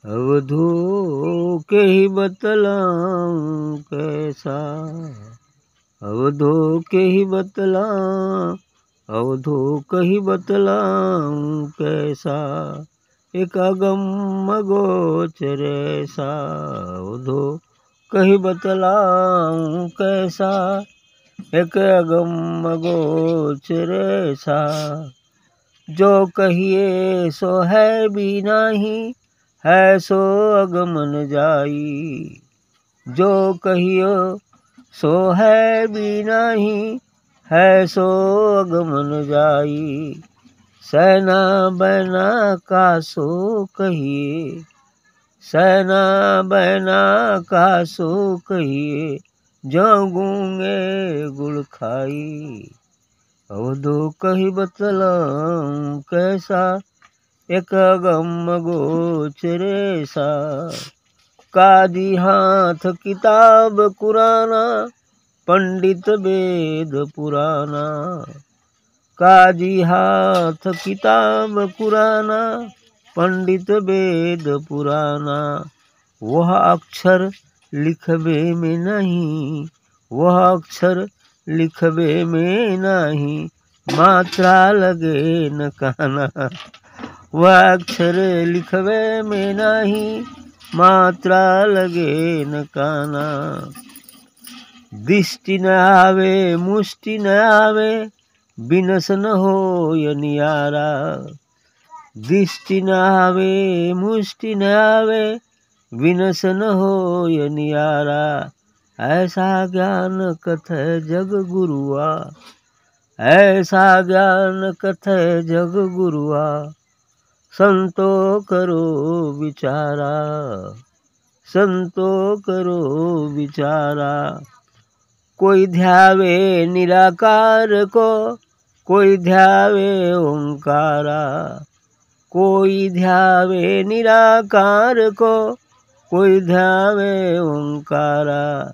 अवधू के ही बतलाऊं कैसा, अवधू के ही बतलाऊं, अवधू के ही बतलाऊं कैसा, एक अगम गोचर ऐसा, अवधू कहीं बतलाऊं कैसा, एक अगम गोचर ऐसा, जो कहिए सो है भी नहीं, है सो अगम न जाई, जो कहियो सो है भी नहीं, है सो अगम न जाई, सेना बैना का सो कहिए, सेना बैना का सो कहिए, जो गूंगे गुड़ खाई, अवधू कही बतलाऊं कैसा, एक अगम गोचर ऐसा, काजी हाथ किताब कुराना, पंडित वेद पुराना, काजी हाथ किताब कुराना, पंडित वेद पुराना, वह अक्षर लिखबे में नहीं, वह अक्षर लिखबे में नहीं, मात्रा लगे न कहना, वह अक्षर लिखबे में नहीं, मात्रा लगे न कहना, दृष्टि न आवे मुष्टि न आवे, बिनस न हो नियारा, दृष्टि न आवे मुष्टि न आवे, बिनस न हो नियारा, ऐसा ज्ञान कथ जग गुरुआ, ऐसा ज्ञान कथ जग गुरुआ, संतो करो विचारा, संतो करो विचारा, कोई ध्यावे निराकार को, कोई ध्यावे ओंकारा, कोई ध्यावे निराकार को, कोई ध्यावे ओंकारा,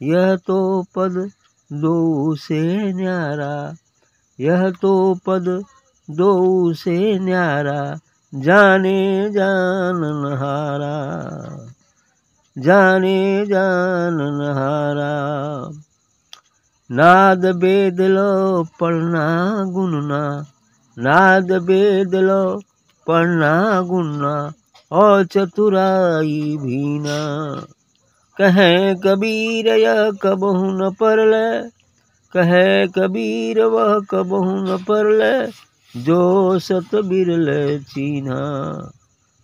यह तो पद दो से न्यारा, यह तो पद दो से न्यारा, जाने जानन हारा, जाने जानन हारा, नाद वेद लो पढ़ना गुनना, नाद वेद लो पढ़ना गुनना, और चतुराई भीना, कहें कबीर यह कबहु न परले, कहे कबीर वह कबहु न परले, जो सत बिरले चीन्हा,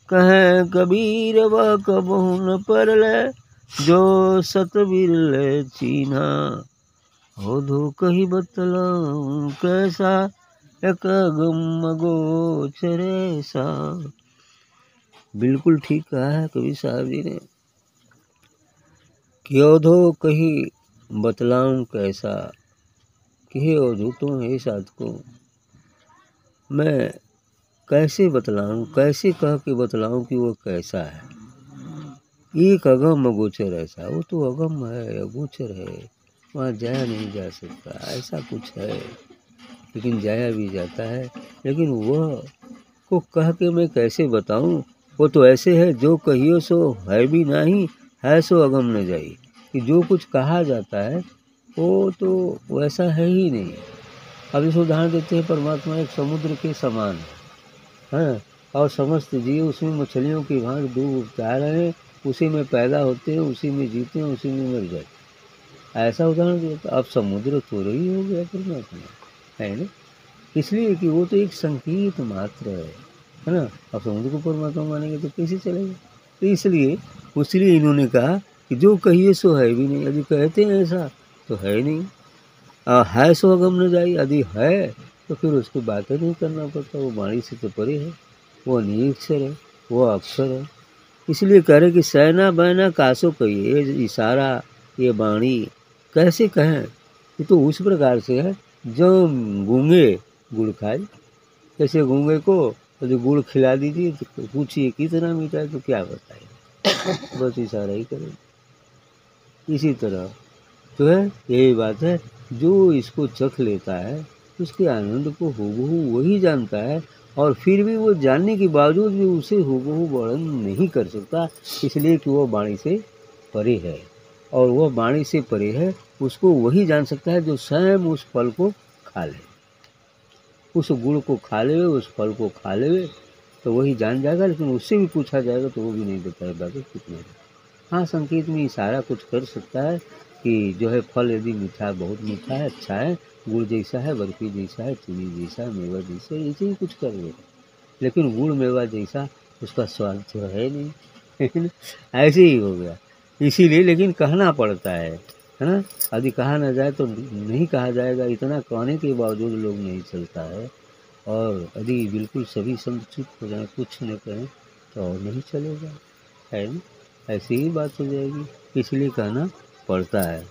कहे कबीर वह कबहु न परले, जो सत बिरले चीन्हा, अवधू कही बतलाऊं कैसा, एक अगम गोचर ऐसा। बिल्कुल ठीक कहा है कवि साहब जी ने कि अवधू कही बतलाऊं कैसा, कि हे अवधू तुम हे साधको, मैं कैसे बतलाऊं, कैसे कह के बतलाऊं कि वो कैसा है, एक अगम अगोचर ऐसा, वो तो अगम है अगोचर है, वहाँ जाया नहीं जा सकता, ऐसा कुछ है, लेकिन जाया भी जाता है, लेकिन वह को कह के मैं कैसे बताऊं, वो तो ऐसे है जो कहियो सो है भी नहीं, है सो अगम न जाई, कि जो कुछ कहा जाता है वो तो वैसा है ही नहीं। अब इस उदाहरण देते हैं, परमात्मा एक समुद्र के समान है, और समस्त जीव उसमें मछलियों की भांति डूब जा रहे हैं, उसी में पैदा होते हैं, उसी में जीते हैं, उसी में मर जाते, ऐसा उदाहरण देता। अब समुद्र थोड़ा ही हो गया परमात्मा, है ना, इसलिए कि वो तो एक संकेत मात्र है ना। अब समुद्र को परमात्मा मानेंगे तो कैसे चलेगा, तो इसलिए इन्होंने कहा कि जो कहिए सो है भी नहीं, यदि कहते हैं ऐसा तो है नहीं, है सो अगम न जाई, यदि है तो फिर उसकी बातें नहीं करना पड़ता, वो वाणी से तो परे है, वो निरीक्षर है, वो अक्षर है। इसलिए कह रहे कि सेना बैना कासो कहिए, ये इशारा ये वाणी कैसे कहें, ये तो उस प्रकार से है जो गूंगे गुड़ खाए, जैसे गूंगे को यदि गुड़ खिला दीजिए तो पूछिए कितना मीठा है, तो क्या बताएगा, बस इशारा ही करेगा। इसी तरह जो है यही बात है, जो इसको चख लेता है उसके आनंद को हूबहू वही जानता है, और फिर भी वो जानने के बावजूद भी उसे हूबहू वर्णन नहीं कर सकता, इसलिए कि वो वाणी से परे है। और वह वाणी से परे है, उसको वही जान सकता है जो स्वयं उस फल को खा ले, उस गुण को खा ले, उस फल को खा ले, तो वही जान जाएगा। लेकिन उससे भी पूछा जाएगा तो वो भी नहीं बताएगा कि कितने। हाँ, संकेत में इशारा कुछ कर सकता है कि जो है फल यदि मीठा, बहुत मीठा है, अच्छा है, गुड़ जैसा है, बर्फी जैसा है, चीनी जैसा है, मेवा जैसा है, ऐसे ही कुछ कर देगा। लेकिन गुड़ मेवा जैसा उसका स्वाद तो है नहीं। लेकिन ऐसे ही हो गया, इसीलिए लेकिन कहना पड़ता है ना। यदि कहा ना जाए तो नहीं कहा जाएगा, इतना कहने के बावजूद लोग नहीं चलता है। और यदि बिल्कुल सभी संत चुप हो जाए, कुछ न कहें, तो और नहीं चलेगा, है ना। ऐसी ही बात हो जाएगी, इसलिए कहना पड़ता है।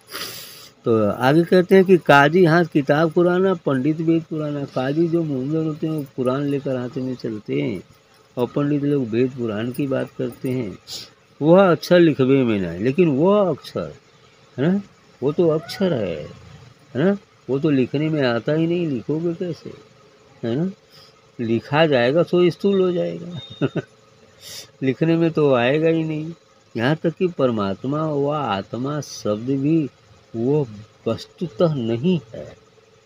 तो आगे कहते हैं कि काजी हाथ किताब कुराना, पंडित वेद पुराना। काजी जो मुंजर होते हैं वो कुरान लेकर हाथ में चलते हैं, और पंडित लोग वेद पुराण की बात करते हैं। वह अक्षर लिखवे में ना है, लेकिन वह अक्षर है ना, वो तो अक्षर है ना, वो तो लिखने में आता ही नहीं, लिखोगे कैसे, है ना। लिखा जाएगा तो स्थूल हो जाएगा लिखने में तो आएगा ही नहीं। यहाँ तक कि परमात्मा व आत्मा शब्द भी वो वस्तुतः नहीं है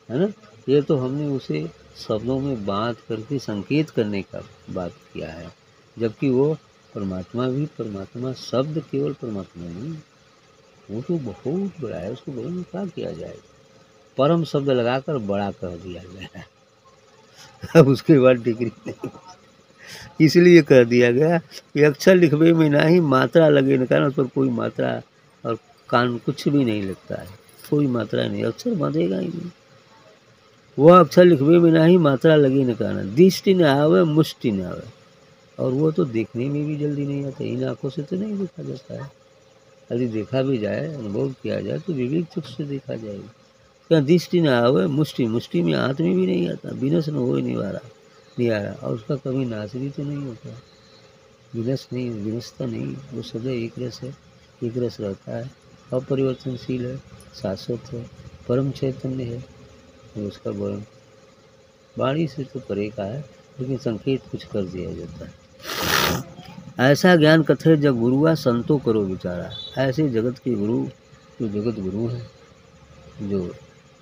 ना। ये तो हमने उसे शब्दों में बांध करके संकेत करने का बात किया है, जबकि वो परमात्मा भी परमात्मा, शब्द केवल परमात्मा नहीं, वो तो बहुत बड़ा है, उसको बड़े में क्या किया जाएगा। परम शब्द लगाकर बड़ा कह दिया गया है अब उसके बाद डिग्री नहीं, इसलिए कह दिया गया कि अक्षर लिखवे में ना ही मात्रा लगे न, कारण उस पर कोई मात्रा और कान कुछ भी नहीं लगता है, कोई मात्रा नहीं, अक्षर बांधेगा ही नहीं। वह अक्षर लिखवे में ना ही मात्रा लगी न कारण, दृष्टि न आवे मुष्टि न आवे। और वो तो देखने में भी जल्दी नहीं आता, इन आँखों से तो नहीं देखा जाता है। यदि देखा भी जाए, अनुभव किया जाए, तो विवेक चक्षु से देखा जाएगा। क्या दृष्टि न आवे मुष्टि, मुष्टि में हाथ में भी नहीं आता, विनश न हो नहीं आ रहा, और उसका कभी नाश भी तो नहीं होता, विनश नहीं, विनशता नहीं, वो सदैव एक रस है, एक रस रहता है, अपरिवर्तनशील है, शाश्वत है, परम चैतन्य है। उसका वर्णन वाणी से तो परे का है, लेकिन संकेत कुछ कर दिया जाता है। ऐसा ज्ञान कथे जब गुरुआ संतो करो विचारा। ऐसे जगत के गुरु, जो जगत गुरु हैं, जो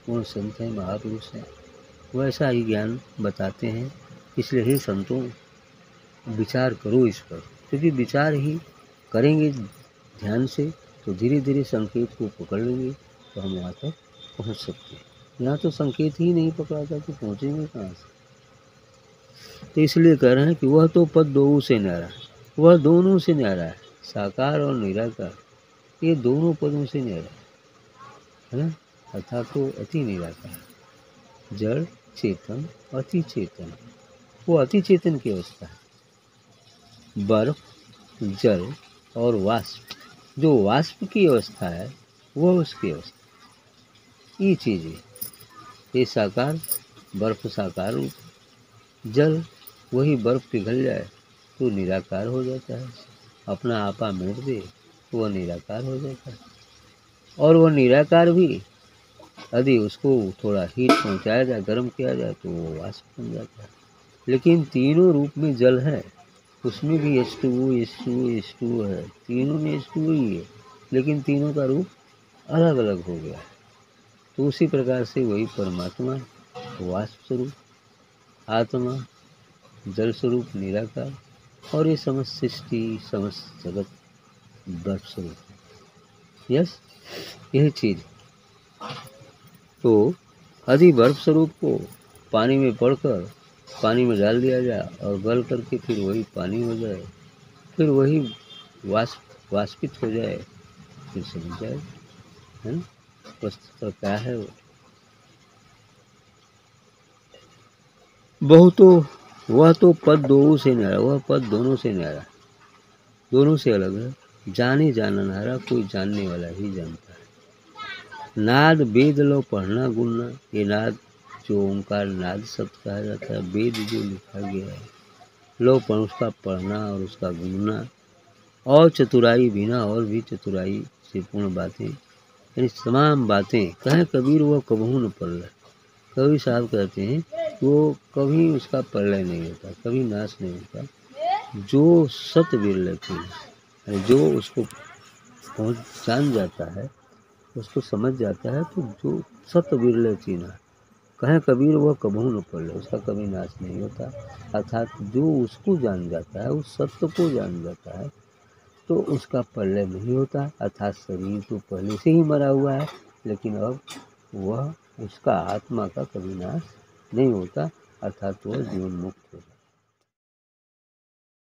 पूर्ण संत हैं, महापुरुष हैं, वो ऐसा ही ज्ञान बताते हैं। इसलिए हे संतों, विचार करो इस पर, क्योंकि विचार ही करेंगे ध्यान से तो धीरे धीरे संकेत को पकड़ लेंगे, तो हम वहाँ तक पहुँच सकते हैं। यहाँ तो संकेत ही नहीं पकड़ा था तो पहुँचेंगे कहाँ से। तो इसलिए कह रहे हैं कि वह तो पद दो से न्यारा, वह दोनों से न्यारा है, साकार और निराकार, ये दोनों पदों से न्यारा है ना। अर्थात तो अति निराकार, जड़ चेतन अति चेतन, वो अति चेतन की अवस्था है। बर्फ, जल और वाष्प, जो वाष्प की अवस्था है वह उसकी अवस्था, ये चीज़ें, ये साकार, बर्फ साकार रूप, जल वही बर्फ पिघल जाए तो निराकार हो जाता है, अपना आपा मिट दे तो वह निराकार हो जाता है। और वह निराकार भी यदि उसको थोड़ा हीट पहुँचाया जाए, गर्म किया जाए, तो वो वाष्प बन जाता है। लेकिन तीनों रूप में जल है, उसमें भी H2O है, तीनों में H2O ही है, लेकिन तीनों का रूप अलग अलग हो गया है। तो उसी प्रकार से वही परमात्मा वाष्प स्वरूप, आत्मा जल स्वरूप निराकार, और ये समस्त सृष्टि समस्त जगत बर्फ स्वरूप। यस, यह चीज। तो यदि बर्फ स्वरूप को पानी में पड़कर पानी में डाल दिया जाए और गल करके फिर वही पानी हो जाए, फिर वही वाष्पित हो जाए, फिर समझ जाए, है ना, वस्तुतः क्या है वो। वह तो पद दो से न्यारा, वह पद दोनों से न्यारा, दोनों से अलग है। जाने जाननारा, कोई जानने वाला ही जानता है। नाद वेद लो पढ़ना गुनना, ये नाद जो ओंकार नाद शब्द कहा जाता है, वेद जो लिखा गया है, लो पर उसका पढ़ना और उसका गुनना, और चतुराई बिना और भी चतुराई से पूर्ण बातें, यानी तमाम बातें कहें कबीर वह कबहू न पढ़। कबीर साहब कहते हैं वो कभी उसका प्रलय नहीं होता, कभी नाश नहीं होता। जो सत विरलती है, जो उसको पहुँच जान जाता है, उसको समझ जाता है, तो जो सत विरलती ना कहें कबीर वह कबहू न पलय, उसका कभी नाश नहीं होता। अर्थात जो उसको जान जाता है, उस सत्य को जान जाता है, तो उसका प्रलय नहीं होता। अर्थात शरीर तो पहले से ही मरा हुआ है, लेकिन अब वह उसका आत्मा का कभी नाश नहीं होता, अर्थात वह जीवन मुक्त होता है।